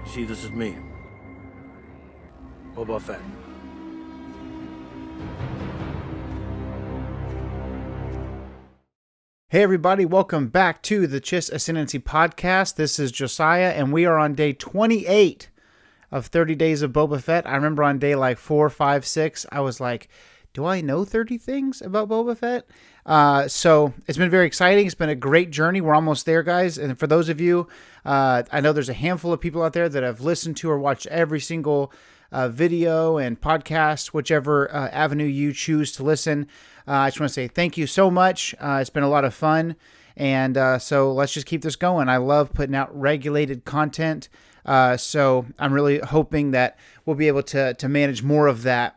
See, this is me, Boba Fett. Hey everybody, welcome back to the Chiss Ascendancy Podcast. This is Josiah, and we are on day 28 of 30 Days of Boba Fett. I remember on day like 4, 5, 6, I was like, do I know 30 things about Boba Fett? So it's been very exciting. It's been a great journey. We're almost there, guys. And for those of you, I know there's a handful of people out there that have listened to or watched every single video and podcast, whichever avenue you choose to listen. I just want to say thank you so much. It's been a lot of fun. And so let's just keep this going. I love putting out regulated content. So I'm really hoping that we'll be able to manage more of that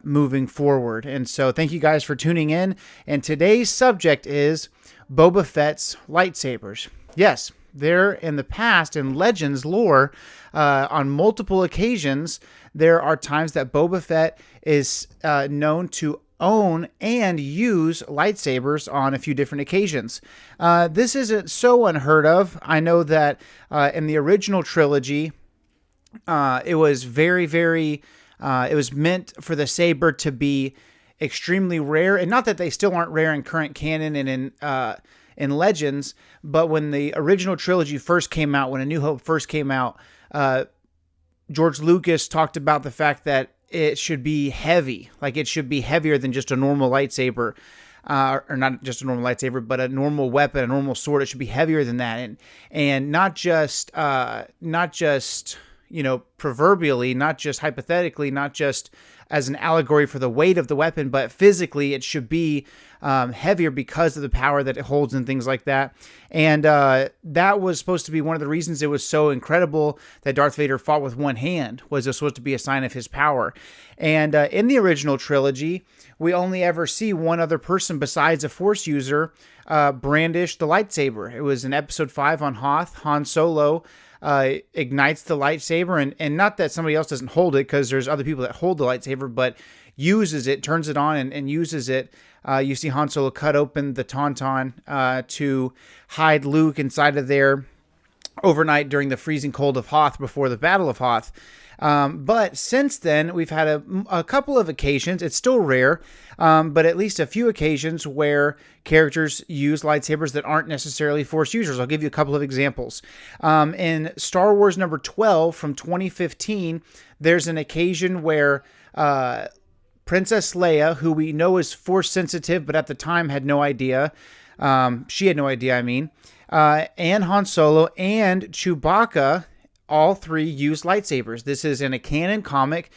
moving forward. And so thank you guys for tuning in. And today's subject is Boba Fett's lightsabers. Yes, there in the past, in Legends lore, on multiple occasions, there are times that Boba Fett is known to own and use lightsabers on a few different occasions. This isn't so unheard of. I know that in the original trilogy, it was it was meant for the saber to be extremely rare, and not that they still aren't rare in current canon and in Legends, but when the original trilogy first came out, when A New Hope first came out, George Lucas talked about the fact that it should be heavy, like it should be heavier than just a normal lightsaber, or not just a normal lightsaber, but a normal weapon, a normal sword. It should be heavier than that, and not just proverbially, not just hypothetically, not just as an allegory for the weight of the weapon, but physically it should be heavier because of the power that it holds and things like that. And that was supposed to be one of the reasons it was so incredible that Darth Vader fought with one hand, was it supposed to be a sign of his power. And in the original trilogy, we only ever see one other person besides a Force user brandish the lightsaber. It was in Episode 5 on Hoth. Han Solo ignites the lightsaber, and not that somebody else doesn't hold it, because there's other people that hold the lightsaber, but uses it, turns it on and uses it. You see Han Solo cut open the Tauntaun to hide Luke inside of there overnight during the freezing cold of Hoth before the Battle of Hoth. But since then, we've had a couple of occasions. It's still rare, but at least a few occasions where characters use lightsabers that aren't necessarily Force users. I'll give you a couple of examples. In Star Wars number 12 from 2015, there's an occasion where Princess Leia, who we know is Force sensitive, but at the time had no idea. She had no idea, and Han Solo and Chewbacca, all three use lightsabers. This is in a canon comic,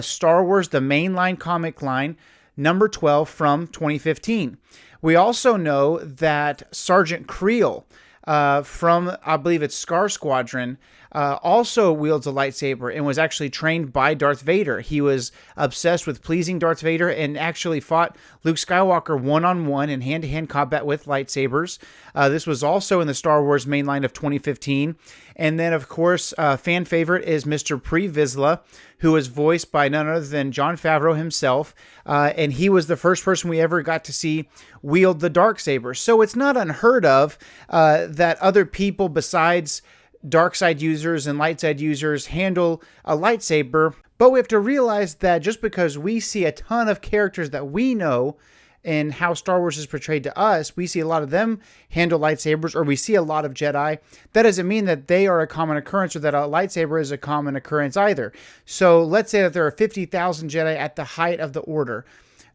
Star Wars, the mainline comic line, number 12 from 2015. We also know that Sergeant Creel from, I believe it's Scar Squadron, also wields a lightsaber and was actually trained by Darth Vader. He was obsessed with pleasing Darth Vader and actually fought Luke Skywalker one-on-one in hand-to-hand combat with lightsabers. This was also in the Star Wars mainline of 2015. And then, of course, fan favorite is Mr. Pre Vizsla, who was voiced by none other than Jon Favreau himself. And he was the first person we ever got to see wield the Darksaber. So it's not unheard of that other people besides dark side users and light side users handle a lightsaber. But we have to realize that just because we see a ton of characters that we know and how Star Wars is portrayed to us, we see a lot of them handle lightsabers, or we see a lot of Jedi, that doesn't mean that they are a common occurrence or that a lightsaber is a common occurrence either. So let's say that there are 50,000 Jedi at the height of the Order.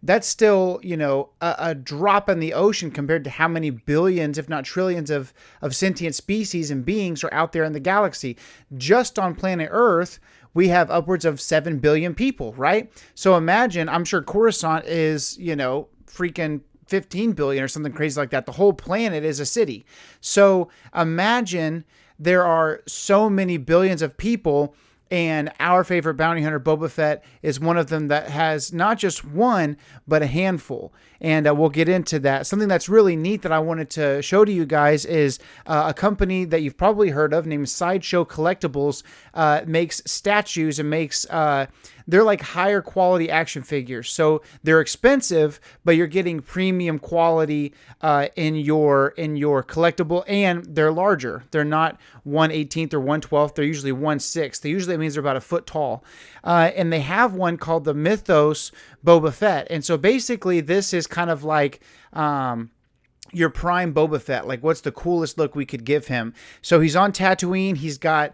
That's still, a drop in the ocean compared to how many billions, if not trillions, of sentient species and beings are out there in the galaxy. Just on planet Earth, we have upwards of 7 billion people, right? So imagine, I'm sure Coruscant is, freaking 15 billion or something crazy like that. The whole planet is a city. So imagine there are so many billions of people, and our favorite bounty hunter, Boba Fett, is one of them that has not just one, but a handful. And we'll get into that. Something that's really neat that I wanted to show to you guys is a company that you've probably heard of named Sideshow Collectibles makes statues and makes they're like higher quality action figures. So they're expensive, but you're getting premium quality in your collectible, and they're larger. They're not 1/18 or 1/12. They're usually 1/6. Usually means they're about a foot tall. And they have one called the Mythos Boba Fett. And so basically this is kind of like your prime Boba Fett. Like, what's the coolest look we could give him? So he's on Tatooine. He's got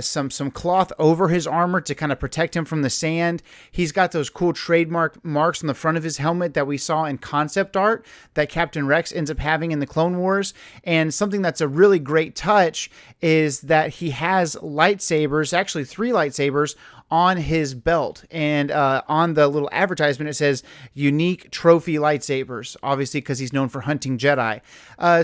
some cloth over his armor to kind of protect him from the sand. He's got those cool trademark marks on the front of his helmet that we saw in concept art that Captain Rex ends up having in the Clone Wars. And something that's a really great touch is that he has lightsabers, actually 3 lightsabers, on his belt, and on the little advertisement it says unique trophy lightsabers, obviously because he's known for hunting Jedi.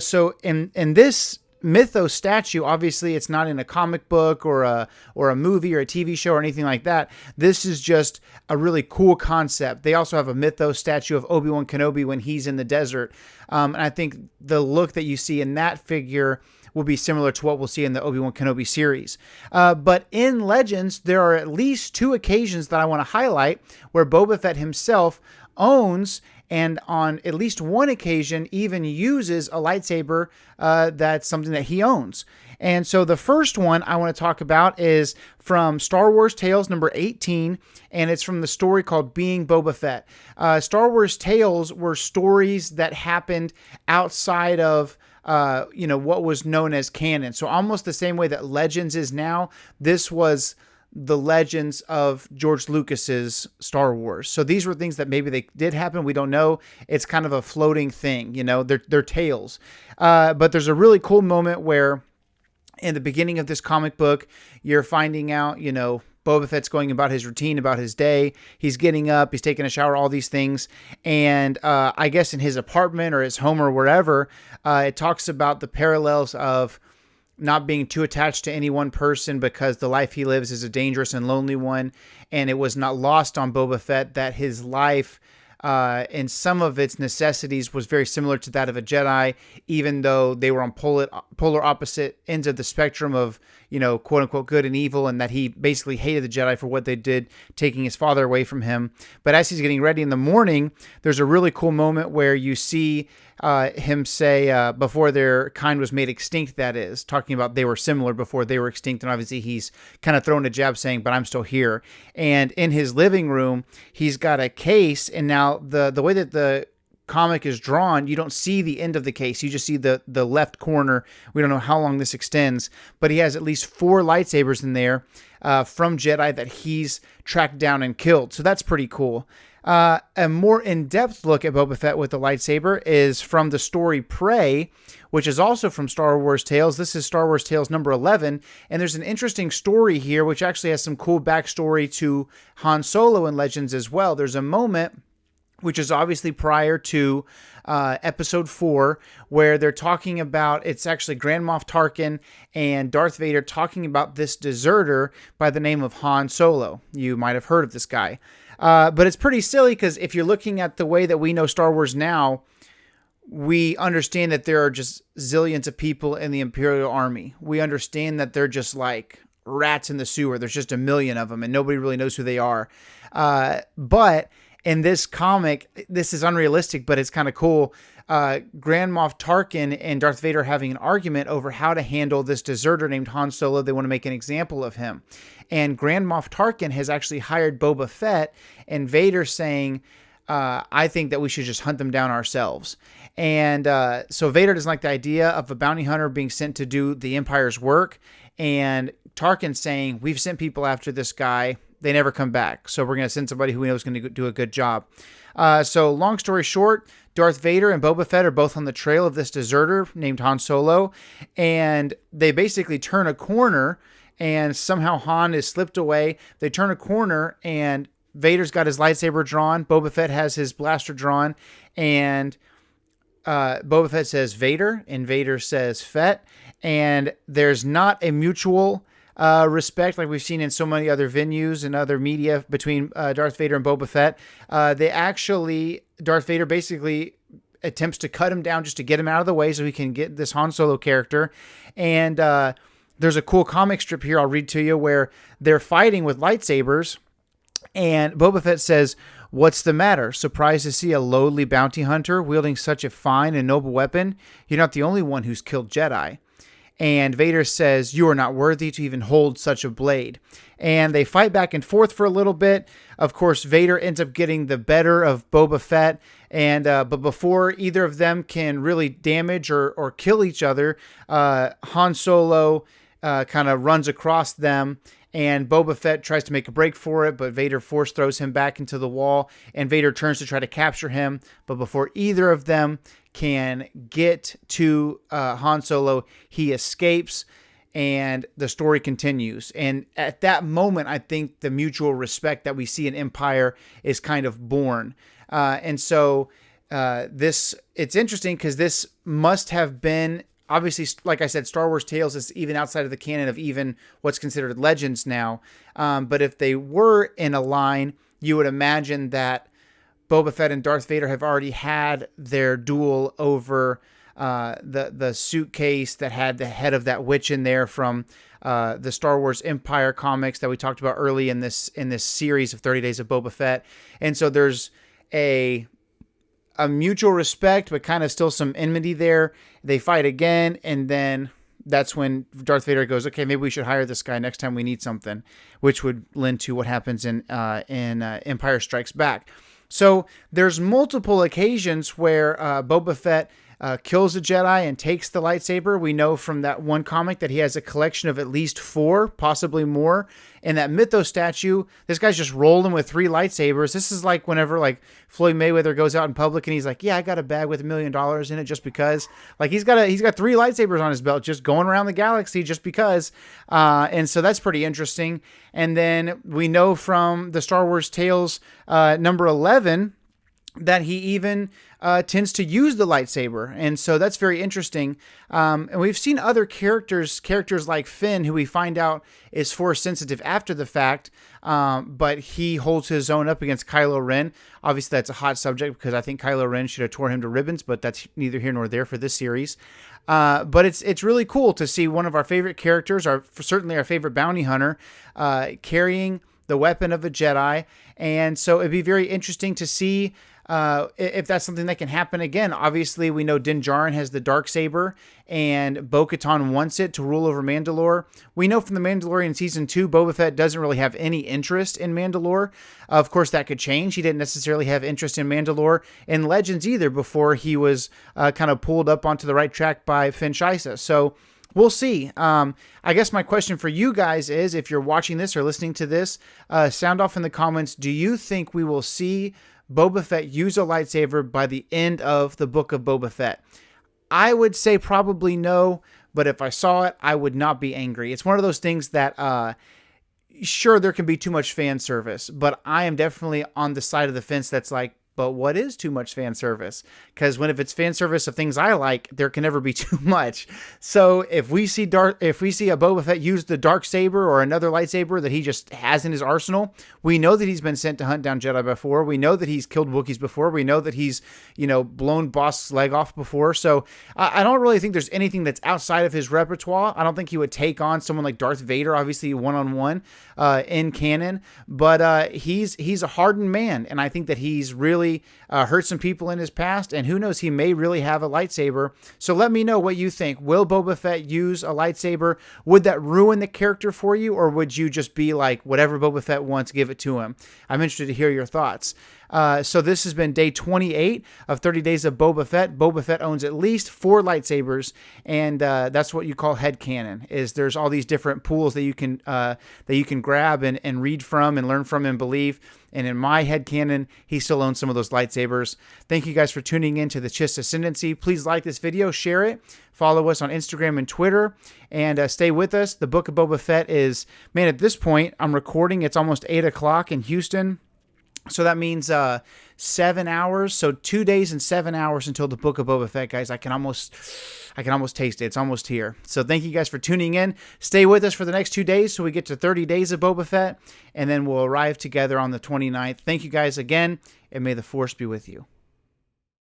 So in this Mythos statue, obviously it's not in a comic book or a movie or a TV show or anything like that. This is just a really cool concept. They also have a Mythos statue of Obi-Wan Kenobi when he's in the desert, and I think the look that you see in that figure will be similar to what we'll see in the Obi-Wan Kenobi series. But in Legends, there are at least 2 occasions that I want to highlight where Boba Fett himself owns, and on at least one occasion even uses, a lightsaber that's something that he owns. And so the first one I want to talk about is from Star Wars Tales number 18, and it's from the story called Being Boba Fett. Star Wars Tales were stories that happened outside of what was known as canon. So almost the same way that Legends is now, this was the Legends of George Lucas's Star Wars. So these were things that maybe they did happen. We don't know. It's kind of a floating thing, they're tales. But there's a really cool moment where in the beginning of this comic book, you're finding out, Boba Fett's going about his routine, about his day. He's getting up, he's taking a shower, all these things. And I guess in his apartment or his home or wherever, it talks about the parallels of not being too attached to any one person because the life he lives is a dangerous and lonely one. And it was not lost on Boba Fett that his life, in some of its necessities, was very similar to that of a Jedi, even though they were on polar opposite ends of the spectrum of, quote unquote good and evil, and that he basically hated the Jedi for what they did, taking his father away from him. But as he's getting ready in the morning, there's a really cool moment where you see him say, before their kind was made extinct, that is, talking about they were similar before they were extinct. And obviously he's kind of throwing a jab saying, but I'm still here. And in his living room, he's got a case. And now the way that the comic is drawn, you don't see the end of the case. You just see the left corner. We don't know how long this extends, but he has at least 4 lightsabers in there from Jedi that he's tracked down and killed. So that's pretty cool. A more in-depth look at Boba Fett with the lightsaber is from the story Prey, which is also from Star Wars Tales. This is Star Wars Tales number 11, and there's an interesting story here, which actually has some cool backstory to Han Solo in Legends as well. There's a moment, which is obviously prior to episode 4, where they're talking about, it's actually Grand Moff Tarkin and Darth Vader talking about this deserter by the name of Han Solo. You might have heard of this guy. But it's pretty silly because if you're looking at the way that we know Star Wars now, we understand that there are just zillions of people in the Imperial Army. We understand that they're just like rats in the sewer. There's just a million of them and nobody really knows who they are. But in this comic, this is unrealistic, but it's kind of cool. Grand Moff Tarkin and Darth Vader having an argument over how to handle this deserter named Han Solo. They want to make an example of him. And Grand Moff Tarkin has actually hired Boba Fett, and Vader saying, I think that we should just hunt them down ourselves. And so Vader doesn't like the idea of a bounty hunter being sent to do the Empire's work. And Tarkin saying, we've sent people after this guy. They never come back. So we're going to send somebody who we know is going to do a good job. So long story short, Darth Vader and Boba Fett are both on the trail of this deserter named Han Solo. And they basically turn a corner, and somehow Han is slipped away. They turn a corner, and Vader's got his lightsaber drawn. Boba Fett has his blaster drawn. And Boba Fett says Vader, and Vader says Fett. And there's not a mutual respect like we've seen in so many other venues and other media between Darth Vader and Boba Fett. Darth Vader basically attempts to cut him down just to get him out of the way so he can get this Han Solo character. And there's a cool comic strip here I'll read to you where they're fighting with lightsabers. And Boba Fett says, "What's the matter? Surprised to see a lowly bounty hunter wielding such a fine and noble weapon? You're not the only one who's killed Jedi." And Vader says, "You are not worthy to even hold such a blade." And they fight back and forth for a little bit. Of course, Vader ends up getting the better of Boba Fett. And but before either of them can really damage or kill each other, Han Solo kind of runs across them. And Boba Fett tries to make a break for it, but Vader force throws him back into the wall. And Vader turns to try to capture him. But before either of them can get to Han Solo, he escapes, and the story continues. And at that moment, I think the mutual respect that we see in Empire is kind of born. And so it's interesting because this must have been, obviously, like I said, Star Wars Tales is even outside of the canon of even what's considered legends now. But if they were in a line, you would imagine that Boba Fett and Darth Vader have already had their duel over the suitcase that had the head of that witch in there from the Star Wars Empire comics that we talked about early in this series of 30 Days of Boba Fett. And so there's a mutual respect, but kind of still some enmity there. They fight again, and then that's when Darth Vader goes, "Okay, maybe we should hire this guy next time we need something," which would lend to what happens in Empire Strikes Back. So there's multiple occasions where Boba Fett kills a Jedi and takes the lightsaber. We know from that one comic that he has a collection of at least 4, possibly more. And that Mythos statue, this guy's just rolling with 3 lightsabers. This is like whenever like Floyd Mayweather goes out in public and he's like, "Yeah, I got a bag with $1 million in it just because." Like he's got 3 lightsabers on his belt just going around the galaxy just because. And so that's pretty interesting. And then we know from the Star Wars Tales number 11 that he even tends to use the lightsaber. And so that's very interesting. And we've seen other characters like Finn, who we find out is force sensitive after the fact, but he holds his own up against Kylo Ren. Obviously, that's a hot subject because I think Kylo Ren should have tore him to ribbons, but that's neither here nor there for this series. But it's really cool to see one of our favorite characters, certainly our favorite bounty hunter, carrying the weapon of a Jedi. And so it'd be very interesting to see if that's something that can happen again. Obviously, we know Din Djarin has the Darksaber, and Bo-Katan wants it to rule over Mandalore. We know from the Mandalorian Season 2, Boba Fett doesn't really have any interest in Mandalore. Of course, that could change. He didn't necessarily have interest in Mandalore in Legends either before he was kind of pulled up onto the right track by Finn Shisa. So we'll see. I guess my question for you guys is, if you're watching this or listening to this, sound off in the comments. Do you think we will see Boba Fett use a lightsaber by the end of the book of Boba Fett? I would say probably no, but if I saw it, I would not be angry. It's one of those things that, sure, there can be too much fan service, but I am definitely on the side of the fence that's like, but what is too much fan service? Because if it's fan service of things I like, there can never be too much. So if we see a Boba Fett use the Darksaber or another lightsaber that he just has in his arsenal, we know that he's been sent to hunt down Jedi before. We know that he's killed Wookiees before. We know that he's, blown Bosk's leg off before. So I don't really think there's anything that's outside of his repertoire. I don't think he would take on someone like Darth Vader, obviously one-on-one in canon. But he's a hardened man, and I think that he's really hurt some people in his past, and who knows, he may really have a lightsaber. So let me know what you think. Will Boba Fett use a lightsaber? Would that ruin the character for you, or would you just be like, whatever Boba Fett wants, give it to him? I'm interested to hear your thoughts. So this has been day 28 of 30 Days of Boba Fett. Boba Fett owns at least 4 lightsabers, and that's what you call headcanon. Is there's all these different pools that you can grab and read from and learn from and believe. And in my headcanon, he still owns some of those lightsabers. Thank you guys for tuning in to the Chiss Ascendancy. Please like this video, share it, follow us on Instagram and Twitter, and stay with us. The Book of Boba Fett is, man, at this point, I'm recording. It's almost 8 o'clock in Houston. So that means 7 hours. So 2 days and 7 hours until the Book of Boba Fett, guys. I can almost taste it. It's almost here. So thank you guys for tuning in. Stay with us for the next 2 days so we get to 30 Days of Boba Fett, and then we'll arrive together on the 29th. Thank you guys again, and may the Force be with you.